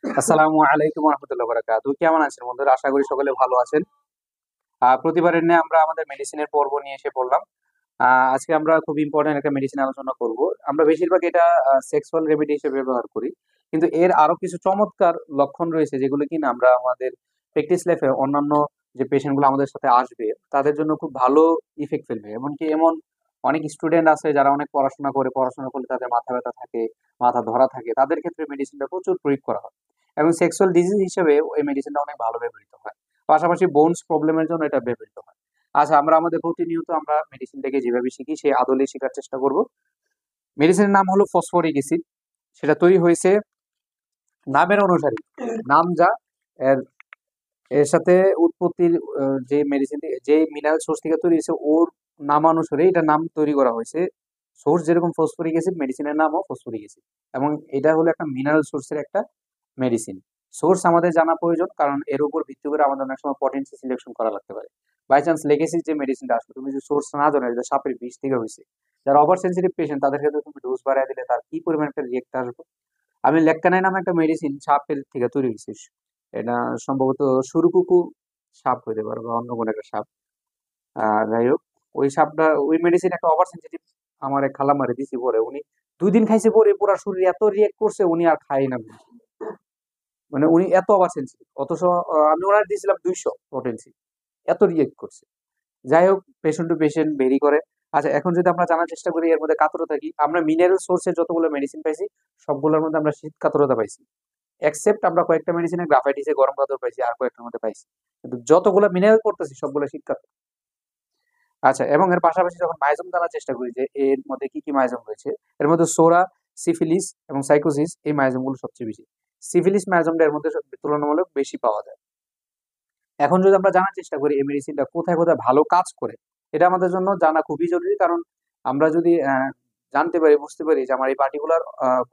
আসসালামু আলাইকুম রহমতুল্লাহ বারাকাতুহু। কেমন আছেন বন্ধুরা? আশা করি সকলে ভালো আছেন। প্রতিবারের ন্যায় আমরা আমাদের মেডিসিনের পর্ব নিয়ে এসে পড়লাম। আজকে আমরা খুব ইম্পর্টেন্ট একটা মেডিসিন আলোচনা করব। আমরা বেশিরভাগ এটা সেক্সুয়াল রেমেডি হিসেবে ব্যবহার করি, কিন্তু এর আরো কিছু চমৎকার লক্ষণ রয়েছে যেগুলো কিনা আমরা আমাদের প্র্যাকটিস লাইফে অন্যান্য যে পেশেন্ট গুলো আমাদের সাথে আসবে তাদের জন্য খুব ভালো ইফেক্ট ফেলবে। এমনকি এমন অনেক স্টুডেন্ট আছে যারা অনেক পড়াশোনা করলে তাদের মাথা ব্যথা থাকে, মাথা ধরা থাকে, তাদের ক্ষেত্রে মেডিসিনটা প্রচুর প্রয়োগ করা হয় এবং সেক্সুয়াল ডিজিজ হিসেবে এই মেডিসিনটা অনেক ভালো ব্যবহৃত হয়। পাশাপাশি বোনস প্রবলেমের জন্য এটা ব্যবহৃত হয়। আচ্ছা, আমরা আমাদের প্রতিনিয়ত আমরা মেডিসিনটাকে যেভাবে শিখি সেই আদলে শেখার চেষ্টা করব। মেডিসিনের নাম হলো ফসফরিক অ্যাসিড। সেটা তৈরি হয়েছে নামের অনুসারী, নাম যা এর এর সাথে উৎপত্তির যে মেডিসিন যে মিনারেল সোর্স থেকে তৈরি হয়েছে ওর নামানুসারে এটা নাম তৈরি করা হয়েছে। সোর্স যেরকম ফসফরিক অ্যাসিড, মেডিসিনের নামও ফসফরিক অ্যাসিড এবং এটা হলো একটা মিনারেল সোর্সের একটা মেডিসিন। সোর্স আমাদের জানা প্রয়োজন, কারণ এর উপর ভিত্তি করে আমাদের অনেক সময় পটেন্সি সিলেকশন করা লাগতে পারে। বাই চান্স লেগেছি যে মেডিসিনটা আসবে, তুমি যদি সোর্স না জানো এটা সাপের বিষ থেকে হয়েছে, যারা ওভার সেন্সিটিভ পেশেন্ট তাদের ক্ষেত্রে তুমি ডোজ বাড়ায় দিলে তার কি পরিমাণ একটা রিয়েক্ট আসবে। আমি লেক্কানাই নামে একটা মেডিসিন সাপের থেকে তৈরি হয়েছে। এটা সম্ভবত সুরুকুকু সাপ হইতে পারে বা অন্য কোনো একটা সাপ। যাই হোক, ওই সাপটা ওই মেডিসিন একটা ওভার সেন্সিটিভ আমার এক খালামারে দিছি, পরে উনি 2 দিন খাইছে, পরে পুরো শরীর এত রিয়েক্ট করছে উনি আর খাই না। মানে উনি এত ওভার সেন্সিটিভ, অথচ আমি ওনার দিয়েছিলাম 200 পটেন্সি, এত রিয়েক্ট করছে। যাই হোক, পেশেন্ট টু পেশেন্ট ভেরি করে। আচ্ছা, এখন যদি আমরা জানার চেষ্টা করি এর মধ্যে কাতরতা কি, আমরা মিনারেল সোর্সের যতগুলো মেডিসিন পাইছি সবগুলোর মধ্যে আমরা শীত কাতরতা পাইছি, এক্সেপ্ট আমরা কয়েকটা মেডিসিনে গ্রাফাইটিসে গরম কাতর পাইছি, আর কয়েকটার মধ্যে পাইছি, কিন্তু যতগুলো মিনারেল পড়তেছি সবগুলো শীত কাতর। আচ্ছা, এবং এর পাশাপাশি যখন মাইজম জানার চেষ্টা করি যে এর মধ্যে কি কি মাইজম রয়েছে, এর মধ্যে সোরা, সিফিলিস এবং সাইকোসিস এই মাইজম গুলো সবচেয়ে বেশি। সিফিলিস মাইজমটা এর মধ্যে তুলনামূলক বেশি পাওয়া যায়। এখন যদি আমরা জানার চেষ্টা করি এই মেডিসিনটা কোথায় কোথায় ভালো কাজ করে, এটা আমাদের জন্য জানা খুবই জরুরি। কারণ আমরা যদি জানতে পারি, বুঝতে পারি যে আমার এই পার্টিকুলার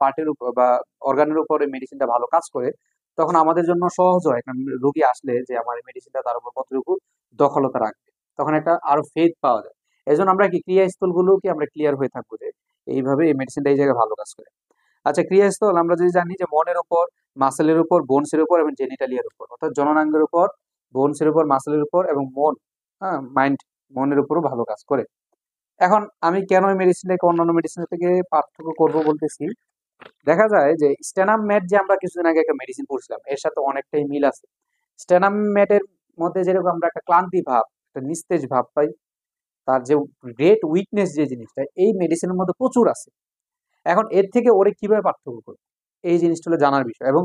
পার্টের উপর বা অর্গানের উপর এই মেডিসিনটা ভালো কাজ করে, তখন আমাদের জন্য সহজ হয় একটা রোগী আসলে যে আমার এই মেডিসিনটা তার উপর কতটুকু দখলতা রাখবে, তখন একটা আরো ফেথ পাওয়া যায়। এই জন্য আমরা কি ক্রিয়াস্থল গুলো কি আমরা ক্লিয়ার হয়ে থাকবো যে এইভাবে এই মেডিসিনটা এই জায়গায় ভালো কাজ করে। আচ্ছা, ক্রিয়াস্থল আমরা যদি জানি যে মনের উপর, মাসেলের উপর, বোনসের উপর এবং জেনিটালিয়ার উপর, অর্থাৎ জননাঙ্গের উপর, বোনসের উপর, মাসেলের উপর এবং মন, হ্যাঁ মাইন্ড, মনের উপরও ভালো কাজ করে। এখন আমি কেন এই মেডিসিনটাকে অন্যান্য মেডিসিনের থেকে পার্থক্য করব বলতেছি, দেখা যায় যে স্ট্যানাম ম্যাট যে আমরা কিছুদিন আগে একটা মেডিসিন পড়ছিলাম এর সাথে অনেকটাই মিল আছে। স্ট্যানাম ম্যাটের মধ্যে যেরকম আমরা একটা ক্লান্তি ভাব, একটা নিস্তেজ ভাব পাই, তার যে গ্রেট উইকনেস যে জিনিসটা এই মেডিসিনের মধ্যে প্রচুর আছে। এখন এর থেকে ওরে কিভাবে পার্থক্য করবো, এই জিনিসটা হলো জানার বিষয়। এবং